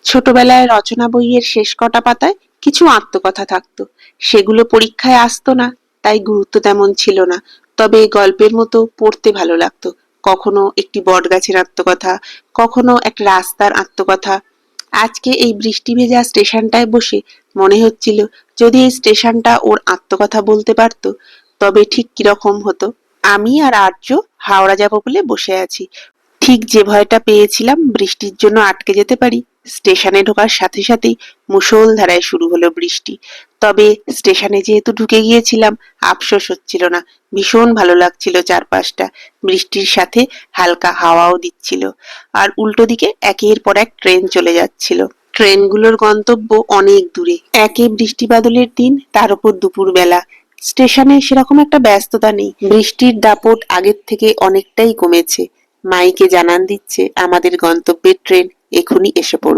ছোটবেলায় রচনা বইয়ের শেষ কটা পাতায় কিছু আত্মকথা থাকতো। সেগুলো পরীক্ষায় আসতো না, তাই গুরুত্ব তেমন ছিল না। তবে গল্পের মতো পড়তে ভালো লাগতো। কখনো একটি বটগাছের আত্মকথা, কখনো একটা রাস্তার আত্মকথা। আজকে এই বৃষ্টি ভেজা স্টেশনটায় বসে মনে হচ্ছিল, যদি এই স্টেশনটা ওর আত্মকথা বলতে পারতো তবে ঠিক কিরকম হতো। আমি আর আর্য হাওড়া যাব বলে বসে আছি। ঠিক যে ভয়টা পেয়েছিলাম বৃষ্টির জন্য আটকে যেতে পারি, স্টেশনে ঢোকার সাথে সাথেই মুষলধারায় শুরু হলো বৃষ্টি। তবে স্টেশনে যেহেতু ঢুকে গিয়েছিলাম, আফসোস হচ্ছিল না। ভীষণ ভালো লাগছিল চারপাশটা। বৃষ্টির সাথে হালকা হাওয়াও দিচ্ছিল। আর উল্টো দিকে একের পর এক ট্রেন চলে যাচ্ছিল। ট্রেনগুলোর গন্তব্য অনেক দূরে। একে বৃষ্টি বাদলের দিন, তার উপর দুপুর বেলা। স্টেশনে সেরকম একটা ব্যস্ততা নেই। বৃষ্টির দাপট আগের থেকে অনেকটাই কমেছে। মাইকে জানান দিচ্ছে আমাদের গন্তব্যের ট্রেন এখনই এসে পড়বে।